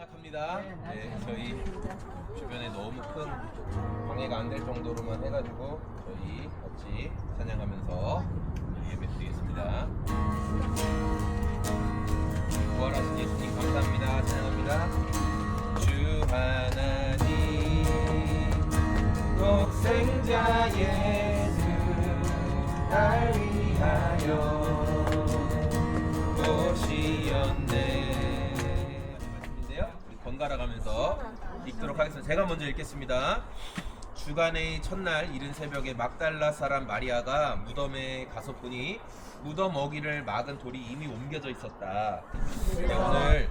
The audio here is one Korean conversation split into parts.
생각합니다. 네, 저희 주변에 너무 큰 방해가 안 될 정도로만 해가지고 저희 같이 찬양하면서 예배드리겠습니다. 부활하신 예수님 감사합니다. 찬양합니다. 주 하나님 독생자 예수 날 위하여 오시었네. 번갈아 가면서 읽도록 하겠습니다. 제가 먼저 읽겠습니다. 주간의 첫날 이른 새벽에 막달라 사람 마리아가 무덤에 가서 보니 무덤 어기를 막은 돌이 이미 옮겨져 있었다. 네, 오늘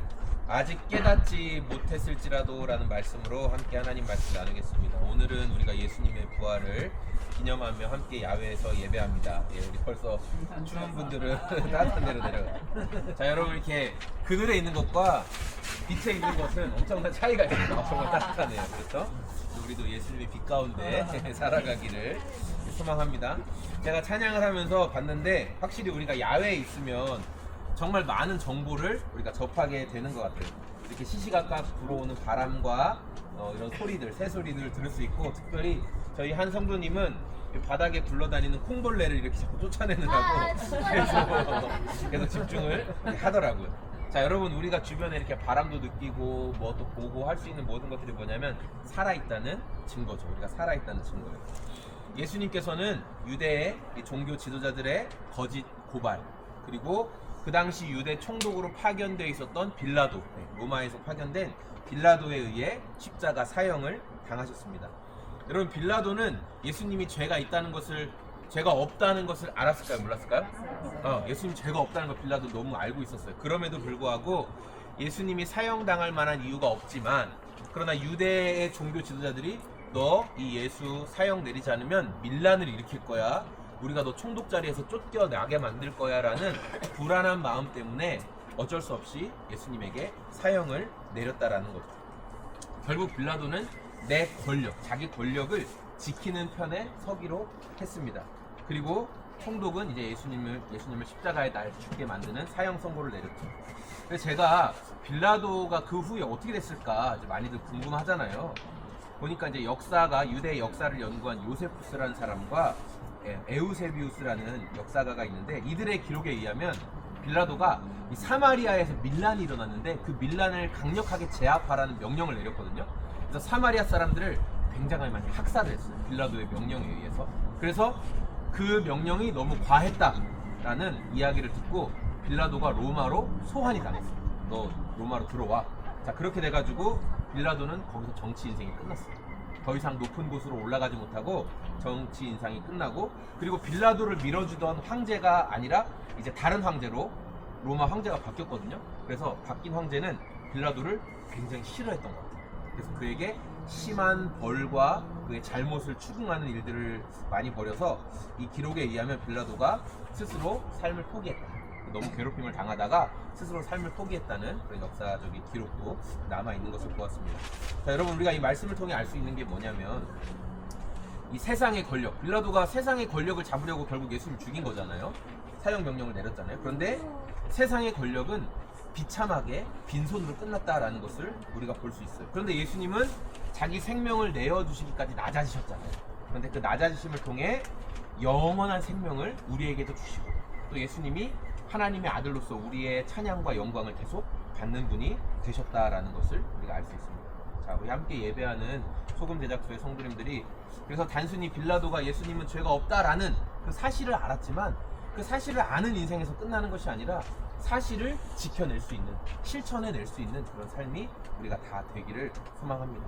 아직 깨닫지 못했을지라도 라는 말씀으로 함께 하나님 말씀 나누겠습니다. 오늘은 우리가 예수님의 부활을 기념하며 함께 야외에서 예배합니다. 예, 우리 벌써 추운 분들은 따뜻한 데로 내려가요. 자, 여러분 이렇게 그늘에 있는 것과 빛에 있는 것은 엄청난 차이가 있습니다. 정말 따뜻하네요. 그렇죠? 우리도 예수님의 빛 가운데 살아가기를 소망합니다. 제가 찬양을 하면서 봤는데 확실히 우리가 야외에 있으면 정말 많은 정보를 우리가 접하게 되는 것 같아요. 이렇게 시시각각 불어오는 바람과 이런 소리들, 새소리들 들을 수 있고, 특별히 저희 한 성도님은 바닥에 굴러다니는 콩벌레를 이렇게 자꾸 쫓아내느라고 계속 집중을 하더라고요. 자, 여러분, 우리가 주변에 이렇게 바람도 느끼고 뭐 또 보고 할 수 있는 모든 것들이 뭐냐면 살아있다는 증거죠. 우리가 살아있다는 증거예요. 예수님께서는 유대의 종교 지도자들의 거짓 고발, 그리고 그 당시 유대 총독으로 파견되어 있었던 빌라도, 로마에서 파견된 빌라도에 의해 십자가 사형을 당하셨습니다. 여러분, 빌라도는 예수님이 죄가 있다는 것을, 죄가 없다는 것을 알았을까요? 몰랐을까요? 예수님 죄가 없다는 걸 빌라도 너무 알고 있었어요. 그럼에도 불구하고 예수님이 사형당할 만한 이유가 없지만, 그러나 유대의 종교 지도자들이 너 이 예수 사형 내리지 않으면 밀란을 일으킬 거야, 우리가 너 총독 자리에서 쫓겨나게 만들 거야 라는 불안한 마음 때문에 어쩔 수 없이 예수님에게 사형을 내렸다라는 거죠. 결국 빌라도는 내 권력, 자기 권력을 지키는 편에 서기로 했습니다. 그리고 총독은 이제 예수님을 십자가에 날 죽게 만드는 사형 선고를 내렸죠. 그래서 제가 빌라도가 그 후에 어떻게 됐을까 이제 많이들 궁금하잖아요. 보니까 이제 역사가, 유대 역사를 연구한 요세푸스라는 사람과 에우세비우스라는 역사가가 있는데, 이들의 기록에 의하면 빌라도가 이 사마리아에서 밀란이 일어났는데 그 밀란을 강력하게 제압하라는 명령을 내렸거든요. 그래서 사마리아 사람들을 굉장히 많이 학살을 했어요. 빌라도의 명령에 의해서. 그래서 그 명령이 너무 과했다라는 이야기를 듣고 빌라도가 로마로 소환이 당했어요. 너 로마로 들어와. 자, 그렇게 돼가지고 빌라도는 거기서 정치 인생이 끝났어요. 더 이상 높은 곳으로 올라가지 못하고 정치 인상이 끝나고, 그리고 빌라도를 밀어주던 황제가 아니라 이제 다른 황제로 로마 황제가 바뀌었거든요. 그래서 바뀐 황제는 빌라도를 굉장히 싫어했던 것 같아요. 그래서 그에게 심한 벌과 그의 잘못을 추궁하는 일들을 많이 벌여서 이 기록에 의하면 빌라도가 스스로 삶을 포기했다. 너무 괴롭힘을 당하다가 스스로 삶을 포기했다는 그런 역사적인 기록도 남아있는 것을 보았습니다. 자, 여러분, 우리가 이 말씀을 통해 알 수 있는 게 뭐냐면, 이 세상의 권력, 빌라도가 세상의 권력을 잡으려고 결국 예수님을 죽인 거잖아요. 사형 명령을 내렸잖아요. 그런데 세상의 권력은 비참하게 빈손으로 끝났다라는 것을 우리가 볼 수 있어요. 그런데 예수님은 자기 생명을 내어주시기까지 낮아지셨잖아요. 그런데 그 낮아지심을 통해 영원한 생명을 우리에게도 주시고, 또 예수님이 하나님의 아들로서 우리의 찬양과 영광을 계속 받는 분이 되셨다라는 것을 우리가 알 수 있습니다. 자, 우리 함께 예배하는 소금 제작소의 성도님들이 그래서 단순히 빌라도가 예수님은 죄가 없다라는 그 사실을 알았지만, 그 사실을 아는 인생에서 끝나는 것이 아니라 사실을 지켜낼 수 있는, 실천해낼 수 있는 그런 삶이 우리가 다 되기를 소망합니다.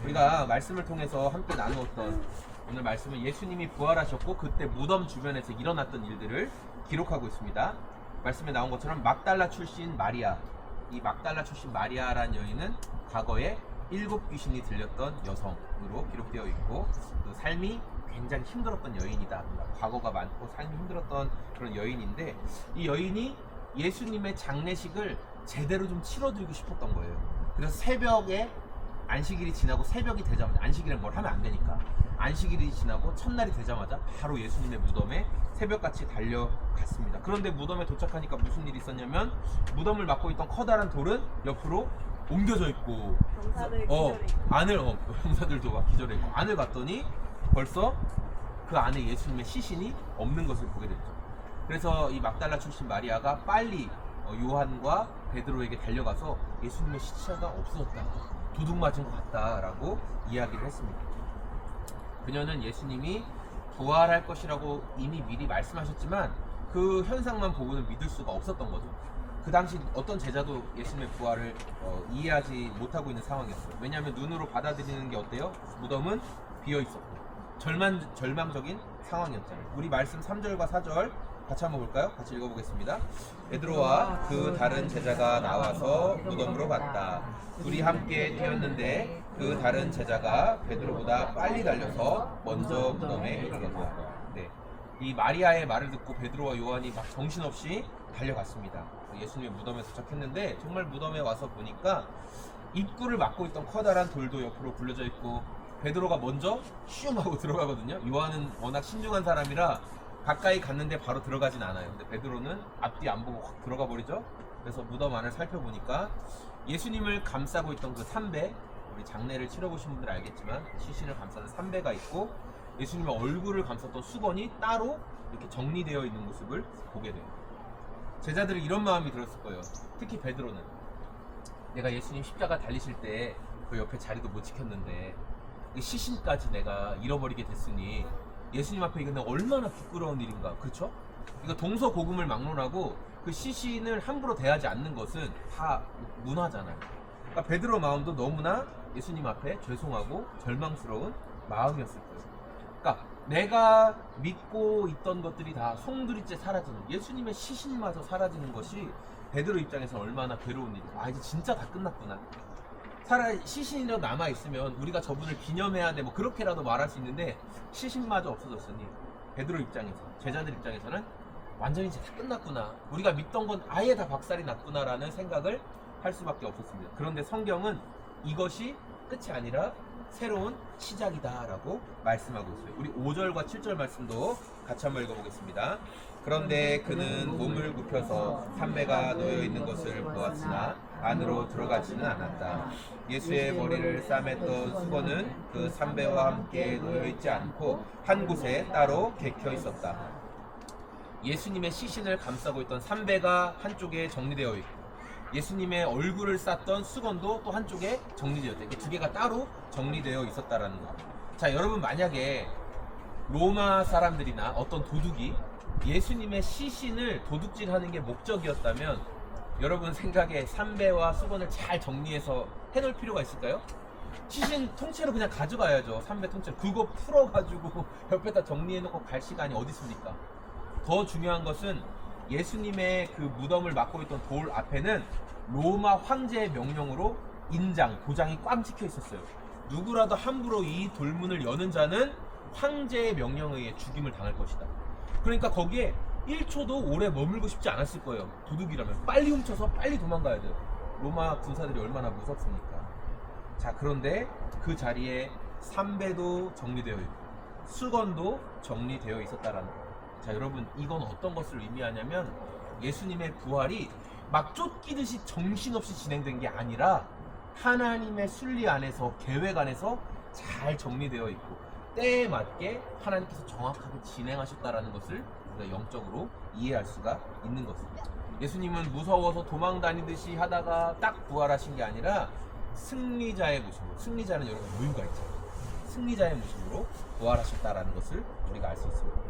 우리가 말씀을 통해서 함께 나누었던 오늘 말씀은 예수님이 부활하셨고 그때 무덤 주변에서 일어났던 일들을 기록하고 있습니다. 말씀에 나온 것처럼 막달라 출신 마리아, 이 막달라 출신 마리아라는 여인은 과거에 7 귀신이 들렸던 여성으로 기록되어 있고, 그 삶이 굉장히 힘들었던 여인이다. 과거가 많고 삶이 힘들었던 그런 여인인데, 이 여인이 예수님의 장례식을 제대로 좀 치러드리고 싶었던 거예요. 그래서 새벽에 안식일이 지나고 새벽이 되자마자, 안식일에 뭘 하면 안 되니까 안식일이 지나고 첫날이 되자마자 바로 예수님의 무덤에 새벽같이 달려갔습니다. 그런데 무덤에 도착하니까 무슨 일이 있었냐면, 무덤을 막고 있던 커다란 돌은 옆으로 옮겨져 있고 병사들 기절해 있고. 안을 병사들도 막 기절해 있고 안을 봤더니 벌써 그 안에 예수님의 시신이 없는 것을 보게 됐죠. 그래서 이 막달라 출신 마리아가 빨리 요한과 베드로에게 달려가서 예수님의 시체가 없어졌다, 도둑 맞은 것 같다라고 이야기를 했습니다. 그녀는 예수님이 부활할 것이라고 이미 미리 말씀하셨지만 그 현상만 보고는 믿을 수가 없었던 거죠. 그 당시 어떤 제자도 예수님의 부활을 이해하지 못하고 있는 상황이었어요. 왜냐하면 눈으로 받아들이는 게 어때요? 무덤은 비어 있었고 절망적인 상황이었잖아요. 우리 말씀 3절과 4절 같이 한번 볼까요? 같이 읽어보겠습니다. 베드로와 그 다른 제자가 나와서 무덤으로 갔다. 둘이 함께 뛰었는데 그 다른 제자가 베드로보다 빨리 달려서 먼저 무덤에 이르렀다. 네, 이 마리아의 말을 듣고 베드로와 요한이 막 정신없이 달려갔습니다. 예수님의 무덤에 도착했는데 정말 무덤에 와서 보니까 입구를 막고 있던 커다란 돌도 옆으로 굴려져 있고 베드로가 먼저 슝 하고 들어가거든요. 요한은 워낙 신중한 사람이라 가까이 갔는데 바로 들어가진 않아요. 근데 베드로는 앞뒤 안 보고 확 들어가 버리죠. 그래서 무덤 안을 살펴보니까 예수님을 감싸고 있던 그 삼배, 우리 장례를 치러보신 분들 알겠지만 시신을 감싸는 삼배가 있고 예수님의 얼굴을 감쌌던 수건이 따로 이렇게 정리되어 있는 모습을 보게 돼요. 제자들이 이런 마음이 들었을 거예요. 특히 베드로는 내가 예수님 십자가 달리실 때 그 옆에 자리도 못 지켰는데 시신까지 내가 잃어버리게 됐으니 예수님 앞에 이건 얼마나 부끄러운 일인가, 그렇죠? 이거 동서고금을 막론하고 그 시신을 함부로 대하지 않는 것은 다 문화잖아요. 그러니까 베드로 마음도 너무나 예수님 앞에 죄송하고 절망스러운 마음이었을 거예요. 그러니까 내가 믿고 있던 것들이 다 송두리째 사라지는, 예수님의 시신마저 사라지는 것이 베드로 입장에서 얼마나 괴로운 일이야. 아, 이제 진짜 다 끝났구나. 시신이라도 남아있으면 우리가 저분을 기념해야 돼, 뭐 그렇게라도 말할 수 있는데 시신마저 없어졌으니 베드로 입장에서, 제자들 입장에서는 완전히 이제 다 끝났구나, 우리가 믿던 건 아예 다 박살이 났구나라는 생각을 할 수밖에 없었습니다. 그런데 성경은 이것이 끝이 아니라 새로운 시작이다 라고 말씀하고 있어요. 우리 5절과 7절 말씀도 같이 한번 읽어보겠습니다. 그런데 그는 몸을 굽혀서 삼배가 놓여 있는 것을 보았으나 안으로 들어가지는 않았다. 예수의 머리를 싸맸던 수건은 그 삼배와 함께 놓여 있지 않고 한 곳에 따로 개켜 있었다. 예수님의 시신을 감싸고 있던 삼배가 한쪽에 정리되어 있고 예수님의 얼굴을 쌌던 수건도 또 한쪽에 정리되어 있다. 이게 두 개가 따로 정리되어 있었다라는 거. 자, 여러분, 만약에 로마 사람들이나 어떤 도둑이 예수님의 시신을 도둑질하는 게 목적이었다면 여러분 생각에 삼배와 수건을 잘 정리해서 해놓을 필요가 있을까요? 시신 통째로 그냥 가져가야죠. 삼배 통째로 그거 풀어가지고 옆에다 정리해놓고 갈 시간이 어디 있습니까? 더 중요한 것은 예수님의 그 무덤을 막고 있던 돌 앞에는 로마 황제의 명령으로 인장, 도장이 꽉 찍혀 있었어요. 누구라도 함부로 이 돌문을 여는 자는 황제의 명령에 의해 죽임을 당할 것이다. 그러니까 거기에 1초도 오래 머물고 싶지 않았을 거예요. 도둑이라면 빨리 훔쳐서 빨리 도망가야 돼요. 로마 군사들이 얼마나 무섭습니까? 자, 그런데 그 자리에 삼배도 정리되어 있고 수건도 정리되어 있었다라는 거예요. 자, 여러분, 이건 어떤 것을 의미하냐면 예수님의 부활이 막 쫓기듯이 정신없이 진행된 게 아니라 하나님의 순리 안에서, 계획 안에서 잘 정리되어 있고 때에 맞게 하나님께서 정확하게 진행하셨다라는 것을 우리가 영적으로 이해할 수가 있는 것입니다. 예수님은 무서워서 도망 다니듯이 하다가 딱 부활하신 게 아니라 승리자의 모습으로, 승리자는 여러분 여유가 있잖아요. 승리자의 모습으로 부활하셨다라는 것을 우리가 알 수 있습니다.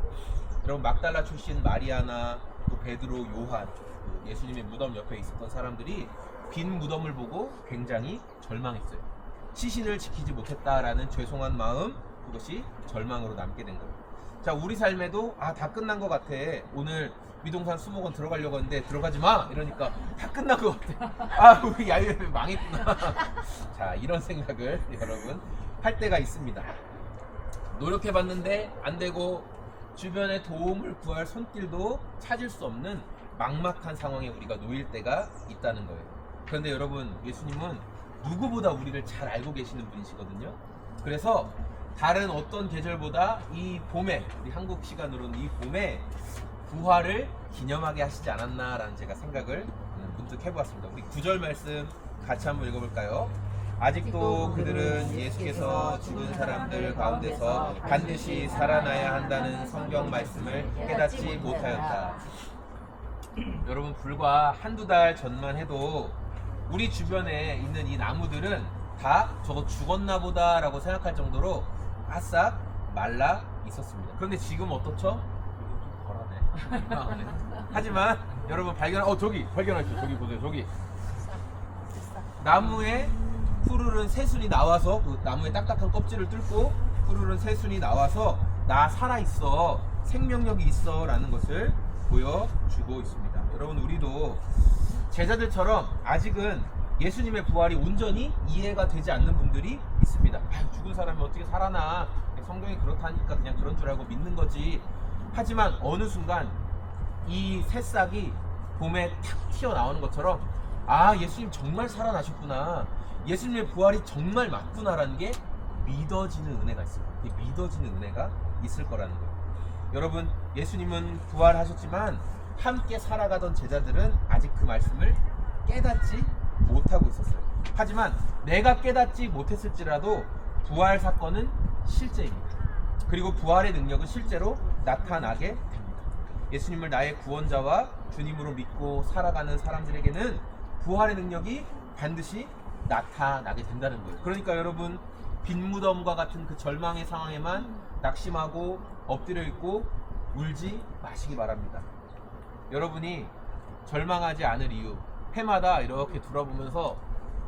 여러분, 막달라 출신 마리아나 또 베드로, 요한, 예수님의 무덤 옆에 있었던 사람들이 빈 무덤을 보고 굉장히 절망했어요. 시신을 지키지 못했다라는 죄송한 마음, 그것이 절망으로 남게 된 거예요. 자, 우리 삶에도 다 끝난 것 같아, 오늘 미동산 수목원 들어가려고 했는데 들어가지 마 이러니까 다 끝난 것 같아, 우리 야유회비 망했구나. 자, 이런 생각을 여러분 할 때가 있습니다. 노력해봤는데 안 되고 주변에 도움을 구할 손길도 찾을 수 없는 막막한 상황에 우리가 놓일 때가 있다는 거예요. 그런데 여러분, 예수님은 누구보다 우리를 잘 알고 계시는 분이시거든요. 그래서 다른 어떤 계절보다 이 봄에, 우리 한국 시간으로는 이 봄에 부활을 기념하게 하시지 않았나라는 제가 생각을 문득 해보았습니다. 우리 9절 말씀 같이 한번 읽어볼까요? 아직도 그들은 예수께서 죽은 사람들 가운데서 반드시 살아나야 한다는 성경 말씀을 깨닫지 못하였다. 여러분, 불과 한두 달 전만 해도 우리 주변에 있는 이 나무들은 다 저거 죽었나 보다 라고 생각할 정도로 바싹 말라 있었습니다. 그런데 지금 어떻죠? 좀 덜하네. 하지만 여러분 저기 발견하셨죠? 저기 보세요. 저기 나무에 푸르른 새순이 나와서, 그 나무의 딱딱한 껍질을 뚫고 푸르른 새순이 나와서 나 살아있어, 생명력이 있어 라는 것을 보여주고 있습니다. 여러분, 우리도 제자들처럼 아직은 예수님의 부활이 온전히 이해가 되지 않는 분들이 있습니다. 죽은 사람이 어떻게 살아나, 성경이 그렇다니까 그냥 그런 줄 알고 믿는 거지. 하지만 어느 순간 이 새싹이 봄에 탁 튀어나오는 것처럼, 아, 예수님 정말 살아나셨구나, 예수님의 부활이 정말 맞구나라는 게 믿어지는 은혜가 있습니다. 믿어지는 은혜가 있을 거라는 거예요. 여러분, 예수님은 부활하셨지만 함께 살아가던 제자들은 아직 그 말씀을 깨닫지 못하고 있었어요. 하지만 내가 깨닫지 못했을지라도 부활 사건은 실제입니다. 그리고 부활의 능력은 실제로 나타나게 됩니다. 예수님을 나의 구원자와 주님으로 믿고 살아가는 사람들에게는 부활의 능력이 반드시 나타나게 된다는 거예요. 그러니까 여러분, 빈무덤과 같은 그 절망의 상황에만 낙심하고 엎드려 있고 울지 마시기 바랍니다. 여러분이 절망하지 않을 이유, 해마다 이렇게 돌아보면서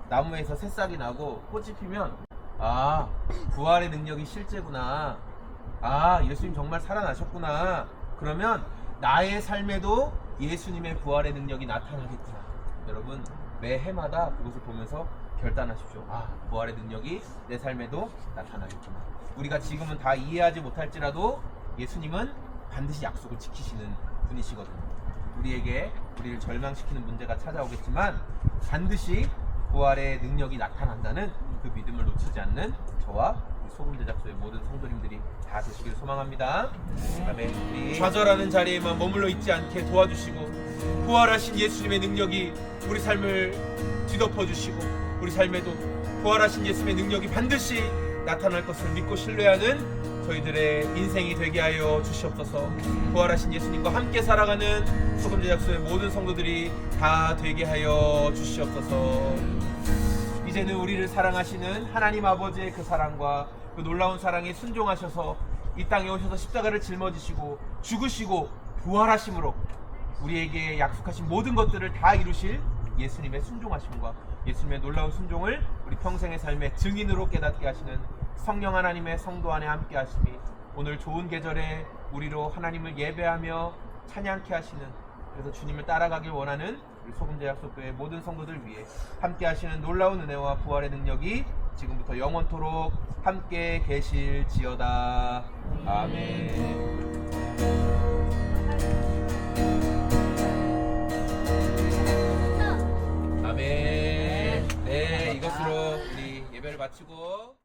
나무에서 새싹이 나고 꽃이 피면, 아, 부활의 능력이 실제구나, 아, 예수님 정말 살아나셨구나, 그러면 나의 삶에도 예수님의 부활의 능력이 나타나겠구나. 여러분, 매 해마다 그것을 보면서 결단하십시오. 아, 부활의 능력이 내 삶에도 나타나겠구나. 우리가 지금은 다 이해하지 못할지라도 예수님은 반드시 약속을 지키시는 분이시거든요. 우리를 절망시키는 문제가 찾아오겠지만 반드시 부활의 능력이 나타난다는 그 믿음을 놓치지 않는 저와 소금제작소의 모든 성도님들이 다 되시길 소망합니다. 아멘. 좌절하는 자리에만 머물러 있지 않게 도와주시고, 부활하신 예수님의 능력이 우리 삶을 뒤덮어주시고, 우리 삶에도 부활하신 예수님의 능력이 반드시 나타날 것을 믿고 신뢰하는 저희들의 인생이 되게 하여 주시옵소서. 부활하신 예수님과 함께 살아가는 소금제작소의 모든 성도들이 다 되게 하여 주시옵소서. 이제는 우리를 사랑하시는 하나님 아버지의 그 사랑과 그 놀라운 사랑에 순종하셔서 이 땅에 오셔서 십자가를 짊어지시고 죽으시고 부활하심으로 우리에게 약속하신 모든 것들을 다 이루실 예수님의 순종하심과 예수님의 놀라운 순종을 우리 평생의 삶의 증인으로 깨닫게 하시는 성령 하나님의 성도 안에 함께 하심이 오늘 좋은 계절에 우리로 하나님을 예배하며 찬양케 하시는, 그래서 주님을 따라가길 원하는 우리 소금제약소교회 모든 성도들 위해 함께 하시는 놀라운 은혜와 부활의 능력이 지금부터 영원토록 함께 계실지어다. 아멘. 아멘. 네, 이것으로 우리 예배를 마치고